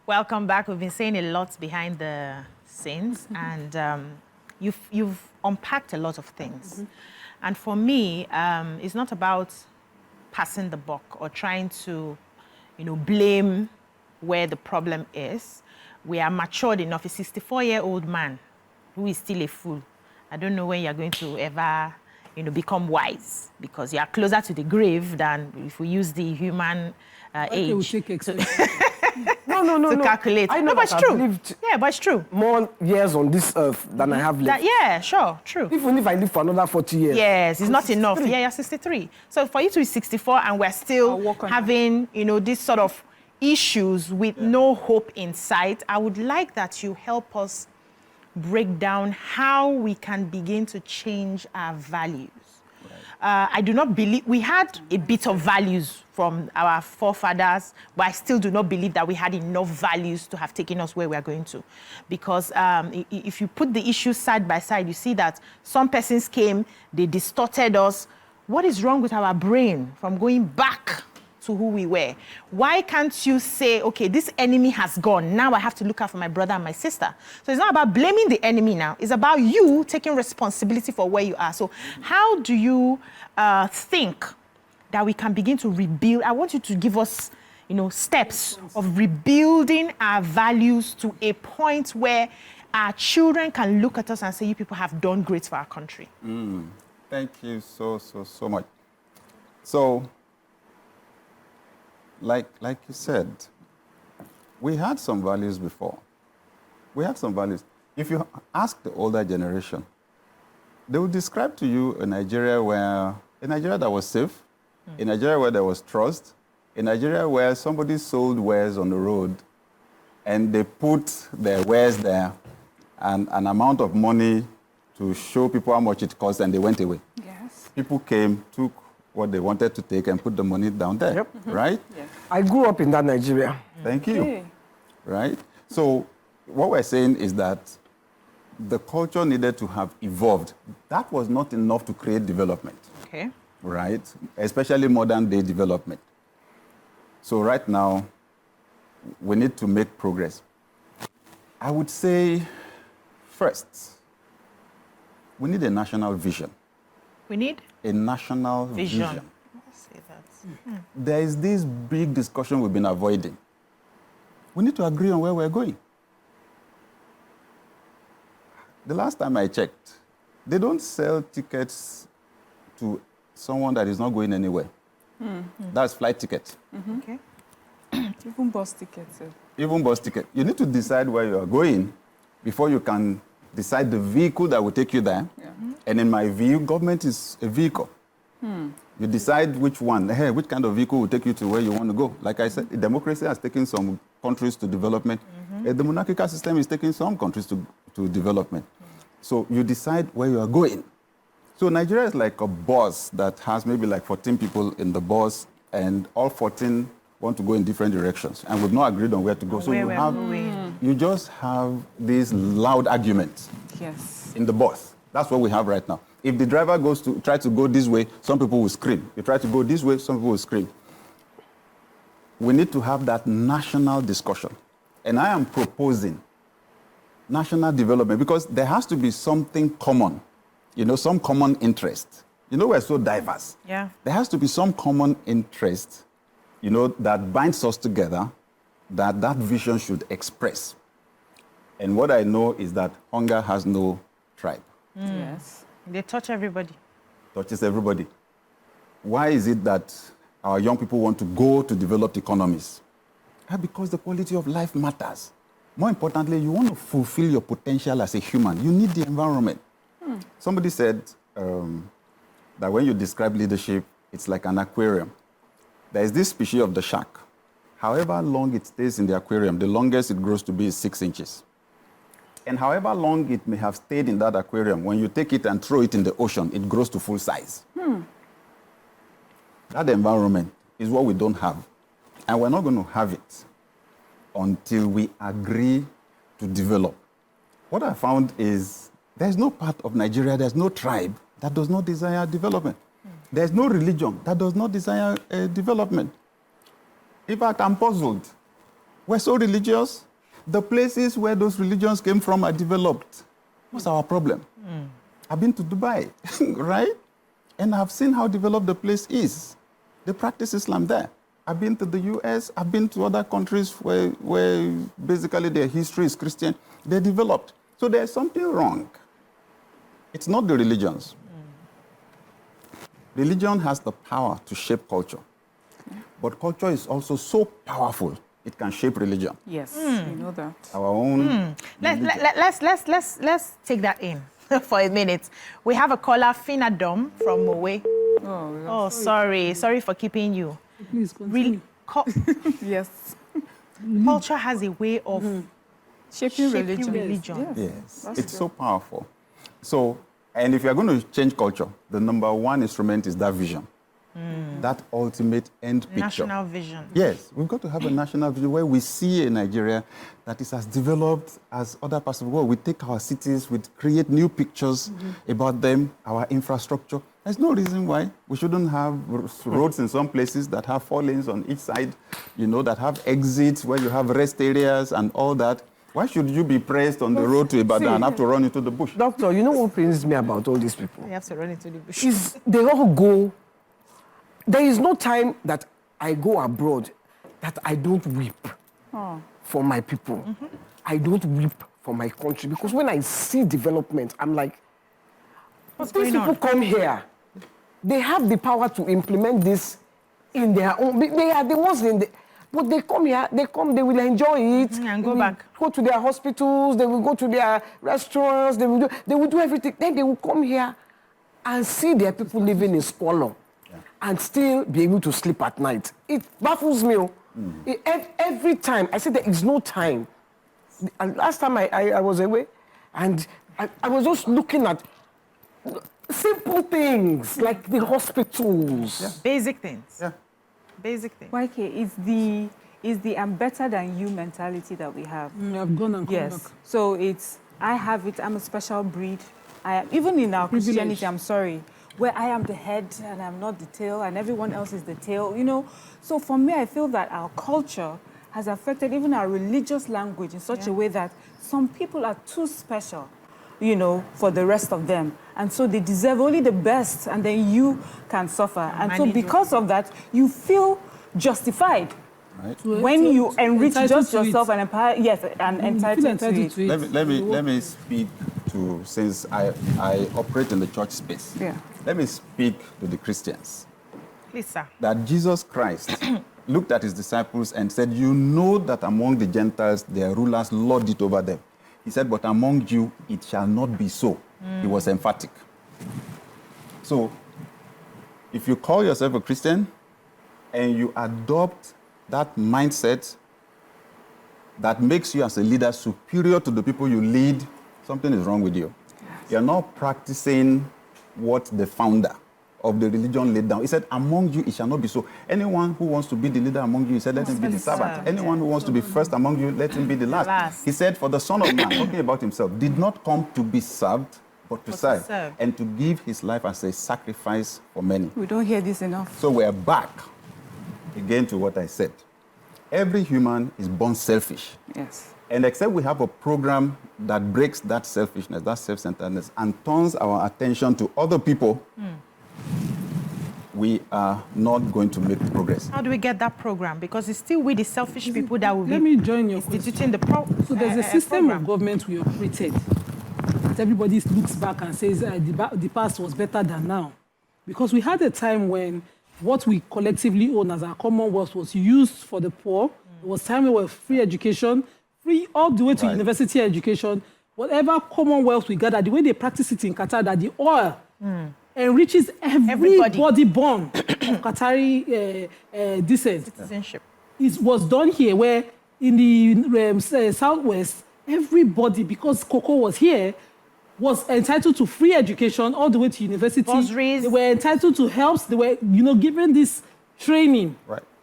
Welcome back. We've been saying a lot behind the scenes, and you've unpacked a lot of things. And for me, it's not about passing the buck or trying to, blame where the problem is. We are matured enough. A 64-year-old man who is still a fool. I don't know when you're going to ever, become wise, because you are closer to the grave than if we use the human age. No. Calculate. I know, but it's true. Lived but it's true. More years on this earth than I have lived. Sure, true. Even if I live for another 40 years. Yes, it's not enough. Yeah, you're 63. So for you to be 64 and we're still having, this sort of issues with no hope in sight, I would like that you help us break down how we can begin to change our values. I do not believe we had a bit of values from our forefathers, but I still do not believe that we had enough values to have taken us where we are going to. Because if you put the issues side by side, you see that some persons came, they distorted us. What is wrong with our brain from going back to who we were? Why can't you say, okay, this enemy has gone, now I have to look out for my brother and my sister? So it's not about blaming the enemy now, it's about you taking responsibility for where you are. So how do you think that we can begin to rebuild? I want you to give us, steps of rebuilding our values to a point where our children can look at us and say, you people have done great for our country. Thank you so much. So, like you said, we had some values before. We had some values. If you ask the older generation, they will describe to you a Nigeria that was safe, a Nigeria where there was trust, a Nigeria where somebody sold wares on the road and they put their wares there and an amount of money to show people how much it cost, and they went away. Yes. People came, took what they wanted to take and put the money down there, right? Yes. I grew up in that Nigeria. Thank you. Right? So what we're saying is that the culture needed to have evolved. That was not enough to create development. Okay. Right? Especially modern day development. So right now, we need to make progress. I would say, first, we need a national vision. We need a national vision. Let's say that. There is this big discussion we've been avoiding. We need to agree on where we're going. The last time I checked, they don't sell tickets to someone that is not going anywhere. That's flight tickets. Okay. Even bus tickets. Even bus ticket. You need to decide where you are going before you can decide the vehicle that will take you there. Yeah. And in my view, government is a vehicle. You decide which one, which kind of vehicle will take you to where you want to go. Like I said, democracy has taken some countries to development. The monarchical system is taking some countries to development. So you decide where you are going. So Nigeria is like a bus that has maybe like 14 people in the bus, and all 14 want to go in different directions, and we've not agreed on where to go. So you just have these loud arguments in the bus. That's what we have right now. If the driver try to go this way, some people will scream. You try to go this way, some people will scream. We need to have that national discussion. And I am proposing national development because there has to be something common, some common interest. We're so diverse. Yeah. There has to be some common interest, that binds us together, that vision should express. And what I know is that hunger has no tribe. Yes. They touch everybody. Touches everybody. Why is it that our young people want to go to developed economies? Because the quality of life matters. More importantly, you want to fulfill your potential as a human. You need the environment. Somebody said that when you describe leadership, it's like an aquarium. There is this species of the shark. However long it stays in the aquarium, the longest it grows to be is 6 inches. And however long it may have stayed in that aquarium, when you take it and throw it in the ocean, it grows to full size. That environment is what we don't have. And we're not going to have it until we agree to develop. What I found is there's no part of Nigeria, there's no tribe that does not desire development. There's no religion that does not desire development. In fact, I'm puzzled. We're so religious. The places where those religions came from are developed. What's our problem? I've been to Dubai, right? And I've seen how developed the place is. They practice Islam there. I've been to the US, I've been to other countries where basically their history is Christian. They're developed. So there's something wrong. It's not the religions. Religion has the power to shape culture. But culture is also so powerful, it can shape religion. Yes, we know that. Our own. Let's take that in for a minute. We have a caller, Finadom from Mowe. Oh, sorry for keeping you. Please continue. Yes. Culture has a way of Shaping religion. Yes, it's so powerful. So, and if you're going to change culture, the number one instrument is that vision. That ultimate end picture. National vision. Yes, we've got to have a national vision where we see a Nigeria that is as developed as other parts of the world. We take our cities, we create new pictures about them, our infrastructure. There's no reason why we shouldn't have roads in some places that have 4 lanes on each side, that have exits where you have rest areas and all that. Why should you be pressed on the road to Ibadan and have to run into the bush? Doctor, you know what pains me about all these people? You have to run into the bush. Is they all go. There is no time that I go abroad that I don't weep for my people. I don't weep for my country because when I see development, I'm like, these people come here. They have the power to implement this in their own. They are the ones in the. But they come here, they will enjoy it. And go back. Go to their hospitals, they will go to their restaurants, they will do everything. Then they will come here and see their people living in squalor and still be able to sleep at night. It baffles me. Every time, I say there is no time. And last time I was away, and I was just looking at simple things like the hospitals. Yeah. Basic things. Yeah. Basic thing. YK, is the I'm better than you mentality that we have. I've gone and come back. So it's, I have it, I'm a special breed. I am, even in our Christianity, I'm sorry, where I am the head and I'm not the tail and everyone else is the tail, So for me, I feel that our culture has affected even our religious language in such a way that some people are too special, for the rest of them. And so they deserve only the best, and then you can suffer. And so because of that, you feel justified. Right. When you enrich just yourself and empower, and entitled to it. Let me speak to, since I operate in the church space. Let me speak to the Christians. Please, sir. That Jesus Christ looked at his disciples and said, you know that among the Gentiles, their rulers lord it over them. He said, but among you, it shall not be so. He was emphatic. So, if you call yourself a Christian and you adopt that mindset that makes you as a leader superior to the people you lead, something is wrong with you. You're not practicing what the founder of the religion laid down. He said, among you, it shall not be so. Anyone who wants to be the leader among you, he said, let him be the servant. Anyone who wants to be first among you, let him be the last. He said, for the Son of Man, talking about himself, did not come to be served, but to serve, and to give his life as a sacrifice for many. We don't hear this enough. So we're back again to what I said. Every human is born selfish. Yes. And except we have a program that breaks that selfishness, that self-centeredness, and turns our attention to other people, we are not going to make progress. How do we get that program? Because it's still with the selfish people that will be join your instituting the program. So there's a system of government we operated. That everybody looks back and says the past was better than now. Because we had a time when what we collectively own as our commonwealth was used for the poor. It was time where free education, free all the way to university education. Whatever commonwealth we gathered, the way they practice it in Qatar, that the oil enriches everybody born of Qatari descent. Citizenship. It was done here, where in the southwest, everybody, because cocoa was here, was entitled to free education all the way to university. Bursaries. They were entitled to helps. They were, given this training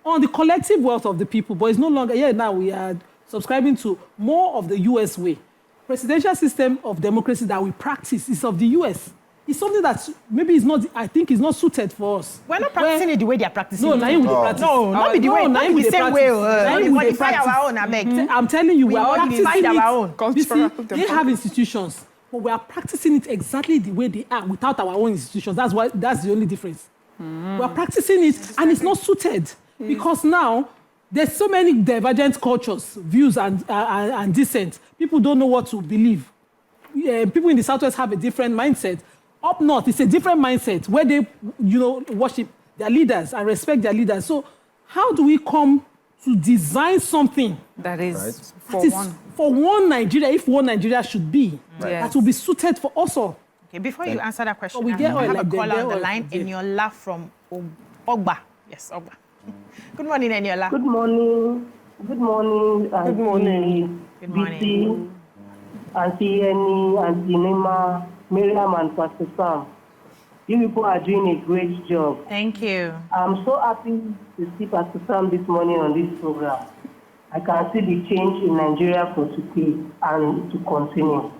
on the collective wealth of the people. But it's no longer, now we are subscribing to more of the US way. Presidential system of democracy that we practice is of the US. it's something that maybe is not, I think, is not suited for us. We're not practicing it the way they are practicing No, it. now you will practice. No, not be the way, not be the same way. We modify our own, I beg. I'm telling you, we are modify practicing our own. it. You see, they have institutions, but we are practicing it exactly the way they are without our own institutions. That's the only difference. We are practicing it, and it's not suited because now there's so many divergent cultures, views, and dissent. People don't know what to believe. People in the Southwest have a different mindset. Up north, it's a different mindset where they, worship their leaders and respect their leaders. So how do we come to design something that is for one Nigeria, if one Nigeria should be, that will be suited for us all? Okay, before you answer that question, we I have a caller on the line, Eniola from Ogba. Yes, Ogba. Good morning, Eniola. Good morning. Good morning. Good morning. Good morning. Auntie Eni, Auntie Nema, Miriam, and Pastor Sam. You people are doing a great job. Thank you. I'm so happy to see Pastor Sam this morning on this program. I can see the change in Nigeria for today and to continue.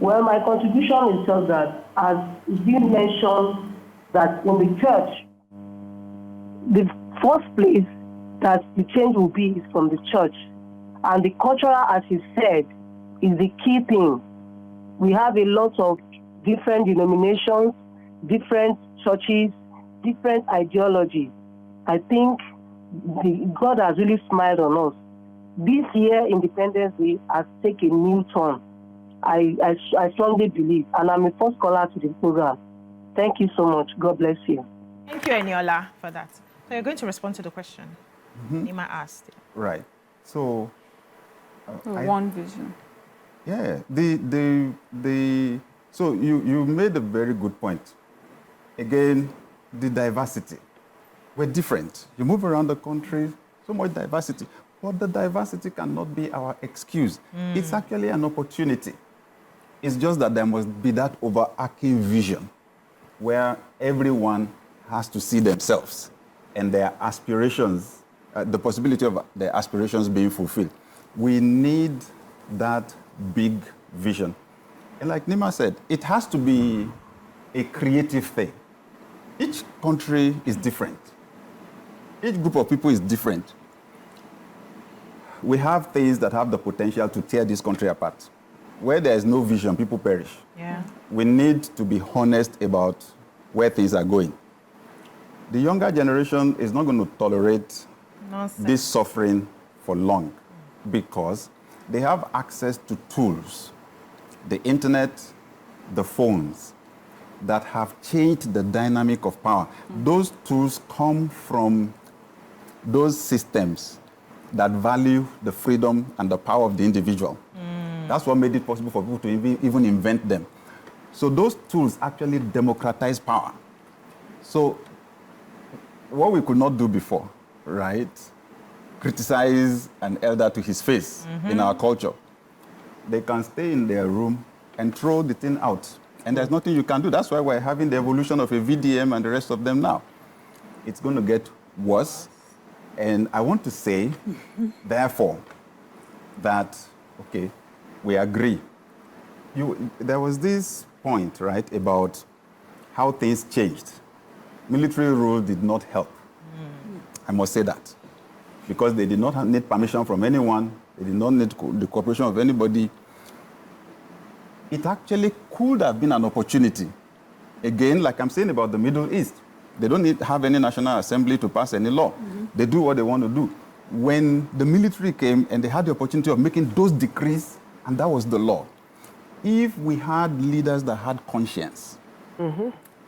Well, my contribution is just that, as you mentioned, that in the church, the first place that the change will be is from the church. And the cultural, as you said, is the key thing. We have a lot of different denominations, different churches, different ideologies. I think God has really smiled on us. This year, Independence Day has taken a new turn. I strongly believe, and I'm a first caller to the program. Thank you so much. God bless you. Thank you, Eniola, for that. So you're going to respond to the question Nima asked. Right. So, one vision. Yeah. So you made a very good point. Again, the diversity. We're different. You move around the country, so much diversity. But the diversity cannot be our excuse. It's actually an opportunity. It's just that there must be that overarching vision where everyone has to see themselves and their aspirations, the possibility of their aspirations being fulfilled. We need that big vision. And like Nima said, it has to be a creative thing. Each country is different. Each group of people is different. We have things that have the potential to tear this country apart. Where there is no vision, people perish. Yeah. We need to be honest about where things are going. The younger generation is not going to tolerate this suffering for long because they have access to tools, the internet, the phones, that have changed the dynamic of power. Those tools come from those systems that value the freedom and the power of the individual. That's what made it possible for people to even invent them. So those tools actually democratize power. So what we could not do before, right? Criticize an elder to his face in our culture. They can stay in their room and throw the thing out. And there's nothing you can do. That's why we're having the evolution of a VDM and the rest of them now. It's going to get worse. And I want to say, therefore, that, okay, we agree. There was this point, right, about how things changed. Military rule did not help. I must say that. Because they did not need permission from anyone. They did not need the cooperation of anybody. It actually could have been an opportunity. Again, like I'm saying about the Middle East, they don't have any National Assembly to pass any law. They do what they want to do. When the military came and they had the opportunity of making those decrees, and that was the law. If we had leaders that had conscience,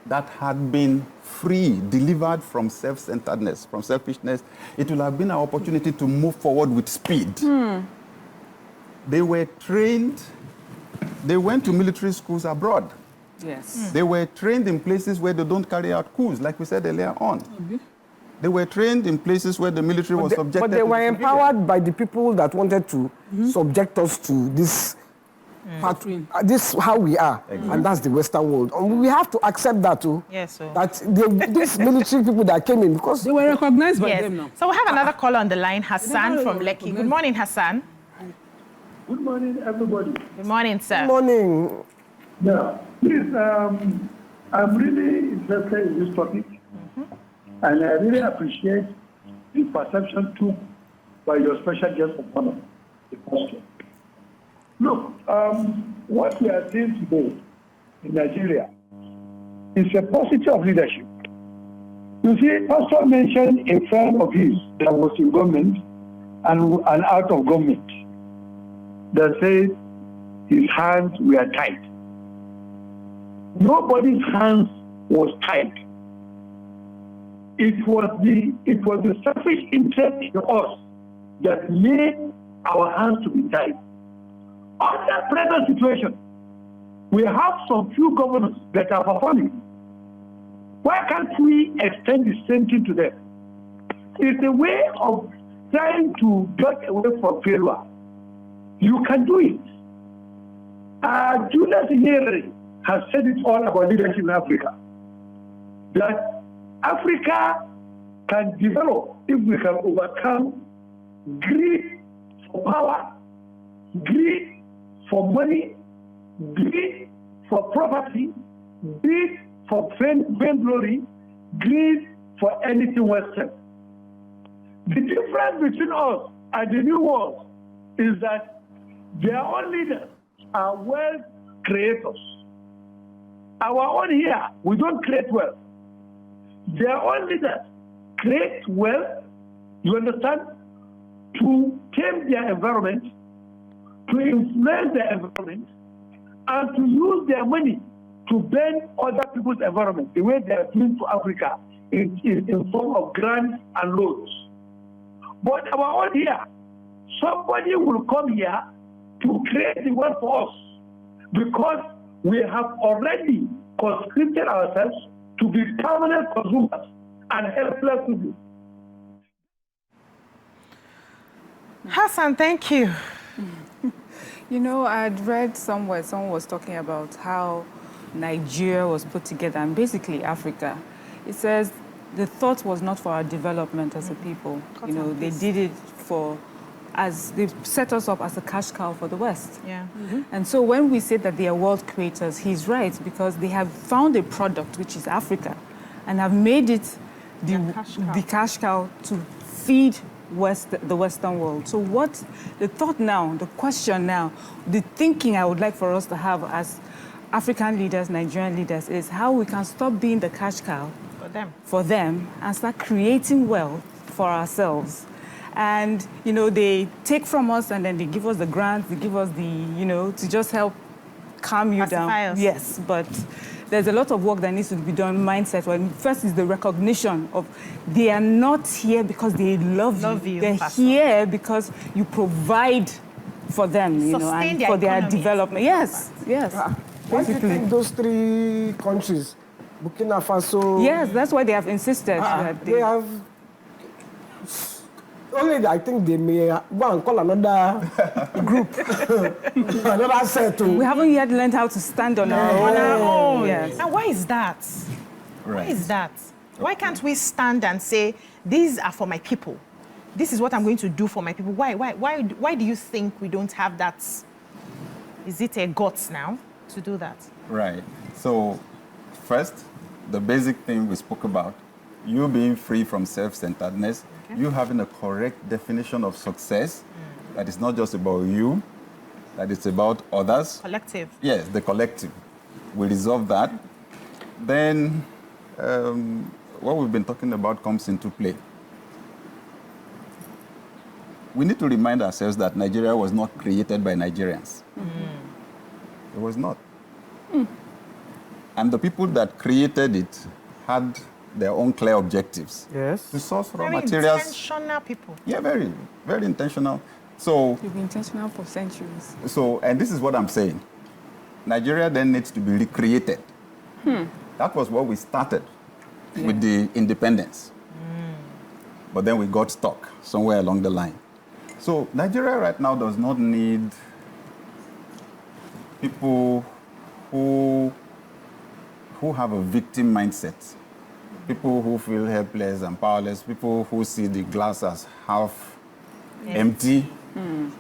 that had been free, delivered from self-centeredness, from selfishness, it would have been our opportunity to move forward with speed. They were trained. They went to military schools abroad. Yes. They were trained in places where they don't carry out coups, like we said earlier on. They were trained in places where the military was subjected to. But they were empowered by the people that wanted to subject us to this, this how we are, and that's the Western world. And we have to accept that too. Yes, so. That these military people that came in, because they were recognized by them now. So we have another caller on the line, Hassan from Lekki. Good morning, Hassan. Good morning, everybody. Good morning, sir. Good morning. Yeah, please, I'm really interested in this topic, and I really appreciate the perception took by your special guest of honor, the pastor. Look, what we are seeing today in Nigeria is a paucity of leadership. You see, Pastor mentioned a friend of his that was in government and out of government that said his hands were tied. Nobody's hands was tied. It was the selfish interest in us that made our hands to be tied. Under present situation, we have some few governors that are performing. Why can't we extend the same thing to them? It's a way of trying to get away from failure. You can do it. Julius Nyerere has said it all about leadership in Africa. That Africa can develop if we can overcome greed for power, greed for money, greed for property, greed for vainglory, greed for anything Western. The difference between us and the new world is that their own leaders are wealth creators. Our own here, we don't create wealth. Their own leaders create wealth, you understand, to tame their environment, to influence their environment, and to use their money to bend other people's environment, the way they are doing to Africa in form of grants and loans. But our own here, somebody will come here to create the world for us because we have already conscripted ourselves to be permanent consumers and helpless people. Hassan, thank you. You know, I'd read somewhere, someone was talking about how Nigeria was put together, and basically Africa. It says the thought was not for our development as a people. You know, they did it as they set us up as a cash cow for the West. Yeah. And so when we say that they are world creators, he's right, because they have found a product, which is Africa, and have made it the cash cow to feed the Western world. So what the thought now, the question now, the thinking I would like for us to have as African leaders, Nigerian leaders, is how we can stop being the cash cow for them and start creating wealth for ourselves. And, you know, they take from us and then they give us the grants, they give us the, you know, to just help calm you down. Us. Yes, but there's a lot of work that needs to be done, mindset. Well, first is the recognition of they are not here because they love you. They're here because you provide for them, you know, and for their development. Yes, yes. Why do you think those three countries, Burkina Faso... Yes, that's why they have insisted. That they have... Only, I think they may go and call another group, another set. We haven't yet learned how to stand on our own. Yes. And why is that? Right. Why is that? Why can't we stand and say, these are for my people? This is what I'm going to do for my people. Why do you think we don't have that? Is it a guts now to do that? Right. So, first, the basic thing we spoke about, you being free from self-centeredness, you having a correct definition of success, that is not just about you, that it's about others. Collective. Yes, the collective. We resolve that. Then what we've been talking about comes into play. We need to remind ourselves that Nigeria was not created by Nigerians. It was not. And the people that created it had their own clear objectives. Yes. To source raw very materials. Intentional people. Yeah, very, very intentional. So you've been intentional for centuries. So, and this is what I'm saying. Nigeria then needs to be recreated. That was what we started with the independence. But then we got stuck somewhere along the line. So Nigeria right now does not need people who have a victim mindset. People who feel helpless and powerless, people who see the glass as half empty,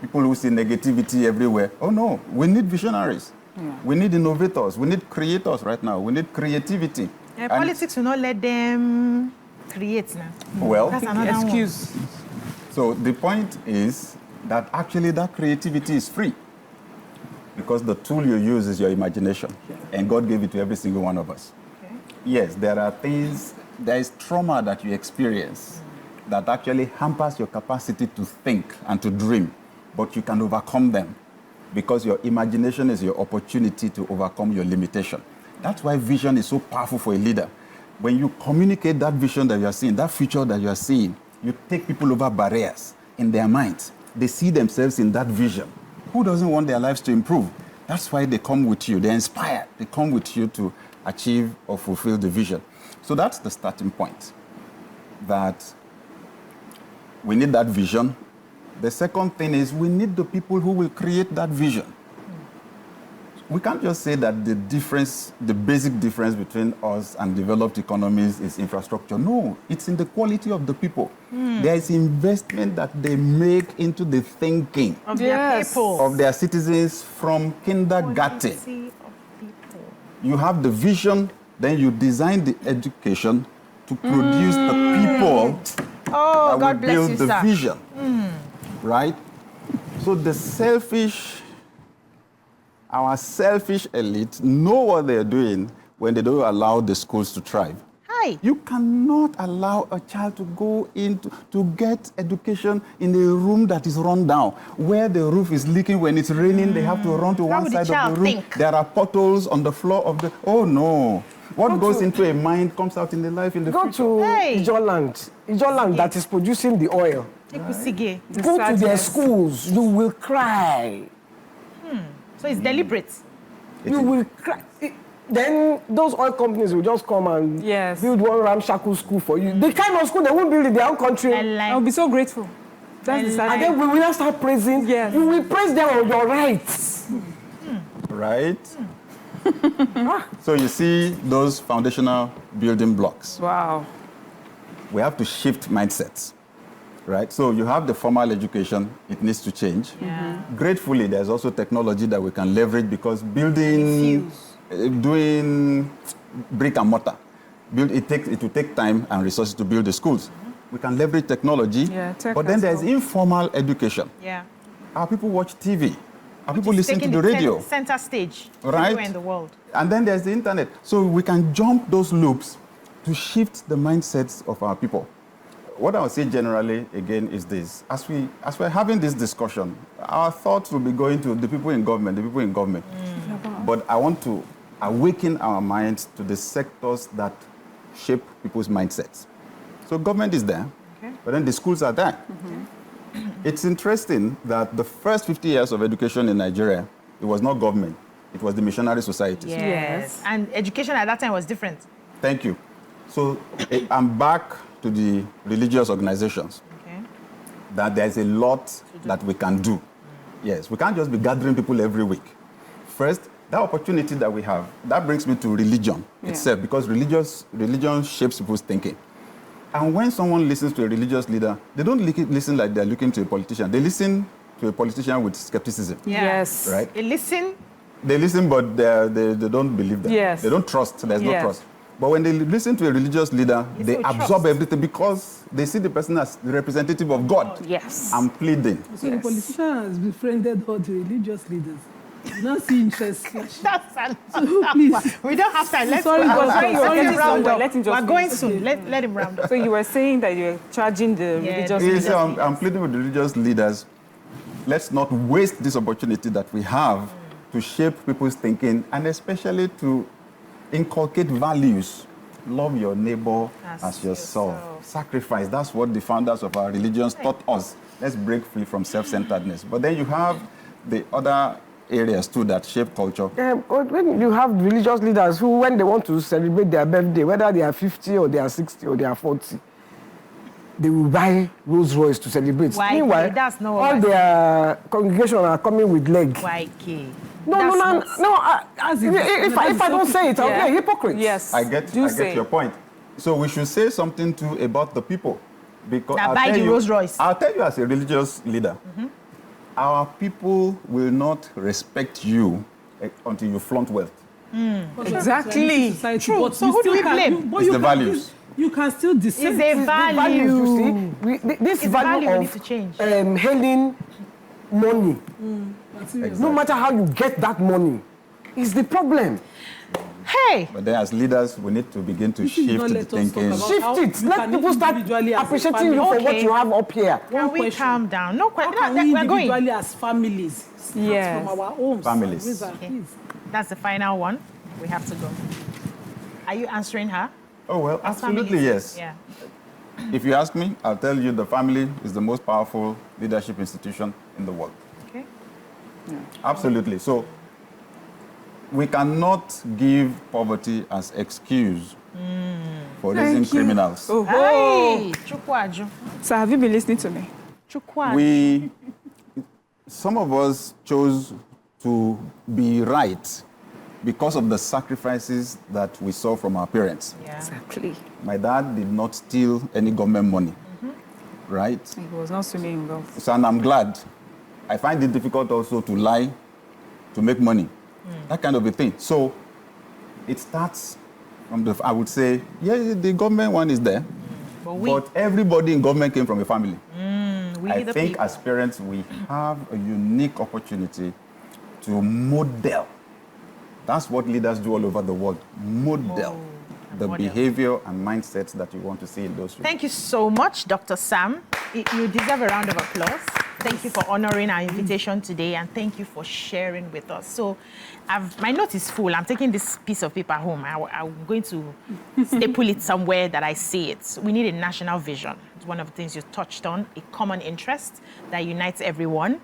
people who see negativity everywhere. Oh no, we need visionaries. Yeah. We need innovators. We need creators right now. We need creativity. Politics will not let them create now. Well, that's another excuse. So the point is that actually that creativity is free because the tool you use is your imagination, and God gave it to every single one of us. Okay. Yes, there are things, there is trauma that you experience that actually hampers your capacity to think and to dream, but you can overcome them because your imagination is your opportunity to overcome your limitation. That's why vision is so powerful for a leader. When you communicate that vision that you are seeing, that future that you are seeing, you take people over barriers in their minds. They see themselves in that vision. Who doesn't want their lives to improve? That's why they come with you. They're inspired. They come with you to achieve or fulfill the vision. So that's the starting point, that we need that vision. The second thing is we need the people who will create that vision. We can't just say that the difference, the basic difference between us and developed economies is infrastructure. No, it's in the quality of the people. There is investment that they make into the thinking of their people, of their citizens from kindergarten. You have the vision, then you design the education to produce the people that will build the vision. Right? So our selfish elite know what they're doing when they don't allow the schools to thrive. You cannot allow a child to go to get education in a room that is run down, where the roof is leaking. When it's raining, they have to run to one side of the room. There are potholes on the floor of the... Oh, no. What goes into a mind comes out in the life in the future. Go to Ijoland that is producing the oil. Right. Go to their schools, you will cry. So it's deliberate. You will cry. Then those oil companies will just come and build one ramshackle school for you. The kind of school they won't build in their own country. I'll be so grateful. And then we will not start praising. You will praise them on your rights. Right? So you see those foundational building blocks. Wow. We have to shift mindsets. Right? So you have the formal education, it needs to change. Gratefully, there's also technology that we can leverage because doing brick and mortar, it will take time and resources to build the schools. We can leverage technology, but then there's informal education. Our people watch TV. Our people listen to the radio. Center stage, right? Everywhere in the world. And then there's the internet. So we can jump those loops to shift the mindsets of our people. What I would say generally, again, is this. As we're having this discussion, our thoughts will be going to the people in government, But I want to awaken our minds to the sectors that shape people's mindsets. So government is there, but then the schools are there. It's interesting that the first 50 years of education in Nigeria, it was not government, it was the missionary societies. Yes. And education at that time was different. Thank you. So I'm back to the religious organizations, that there's a lot that we can do. Yes, we can't just be gathering people every week. First, that opportunity that we have, that brings me to religion itself, because religion shapes people's thinking. And when someone listens to a religious leader, they don't listen like they're looking to a politician. They listen to a politician with skepticism. Yes. Right? They listen, but they don't believe them. Yes. They don't trust. There's no trust. But when they listen to a religious leader, they absorb everything because they see the person as the representative of God. Yes. I'm pleading. So the politician has befriended all the religious leaders. You don't see interest. Please. We don't have time. Let's We're going soon. Let him round up. So you were saying that you're charging the religious leaders. I'm pleading with the religious leaders. Let's not waste this opportunity that we have to shape people's thinking and especially to inculcate values. Love your neighbor as yourself. Sacrifice. That's what the founders of our religions taught us. Let's break free from self-centeredness. But then you have the other areas too that shape culture. When you have religious leaders who, when they want to celebrate their birthday, whether they are 50 or they are 60 or they are 40, they will buy Rolls Royce to celebrate. Why? Meanwhile, That's not all their congregation are coming with leg. Why? No. If I don't say it, I'll be a hypocrite. Yes. I get your point. So we should say something too about the people. Because I'll tell you as a religious leader, our people will not respect you until you flaunt wealth. Exactly. True. But So you who do still we can- blame? you- but It's you the can- values. You can still dissent. It's a value. You see, this It's value value we need of to change. hailing money, Exactly. no matter how you get that money, is the problem. Hey, But then as leaders, we need to begin to This is shift not the let us talk thinking. about Shift how it. you Let can people start individually as a appreciating you family. for what Okay. you have up here. can One we question. calm down? No How question. can we We're going. individually as families start Yes. from our homes? Families. Raise our Okay. kids? That's the final one. We have to go. Are you answering her? Oh, well, As absolutely families? yes. Yeah. If you ask me, I'll tell you the family is the most powerful leadership institution in the world. Okay. Absolutely. So we cannot give poverty as excuse for raising criminals. Oh, Hey, Chukwaju. so have you been listening to me? Chukwaju. Some of us chose to be right because of the sacrifices that we saw from our parents. Yeah. Exactly. My dad did not steal any government money, right? He was not swimming in wealth. So, and I'm glad. I find it difficult also to lie to make money, that kind of a thing. So it starts from I would say, yeah, the government one is there, but everybody in government came from a family. We I the think people. as parents, we have a unique opportunity to model. That's what leaders do all over the world. Model the model. behavior and mindsets that you want to see in those people. Thank you so much, Dr. Sam. You deserve a round of applause. Thank you for honoring our invitation today, and thank you for sharing with us. So, my note is full. I'm taking this piece of paper home. I'm going to staple it somewhere that I see it. We need a national vision. It's one of the things you touched on, a common interest that unites everyone.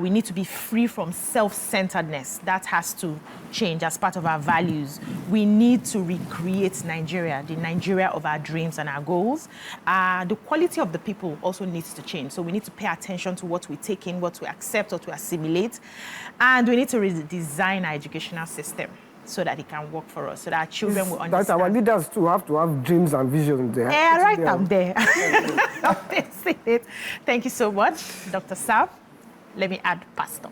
We need to be free from self-centeredness. That has to change as part of our values. We need to recreate Nigeria, the Nigeria of our dreams and our goals. The quality of the people also needs to change. So we need to pay attention to what we take in, what we accept or to assimilate. And we need to redesign our educational system so that it can work for us, so that our children will understand. That our leaders too have to have dreams and visions there. Yeah, right, I'm there. Thank you so much, Dr. Sam. Let me add Pastor.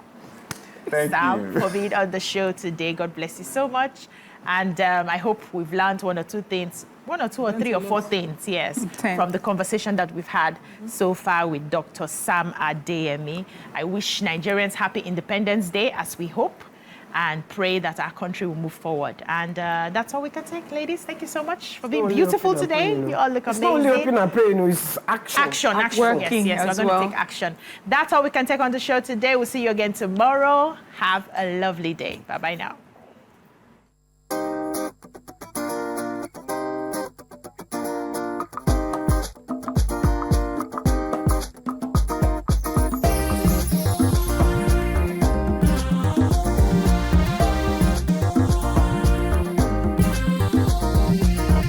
Thank Sam, you. for being on the show today. God bless you so much. And I hope we've learned one or two things, one or two or three or four things, yes, 10. from the conversation that we've had so far with Dr. SamAdeyemi. I wish Nigerians happy Independence Day, as we hope, and pray that our country will move forward. And that's all we can take, ladies. Thank you so much for being only beautiful hoping and today. praying, You all look It's amazing. not only hoping and praying, it's action. Action. Working Yes, as we're going to well. take action. That's all we can take on the show today. We'll see you again tomorrow. Have a lovely day. Bye-bye now.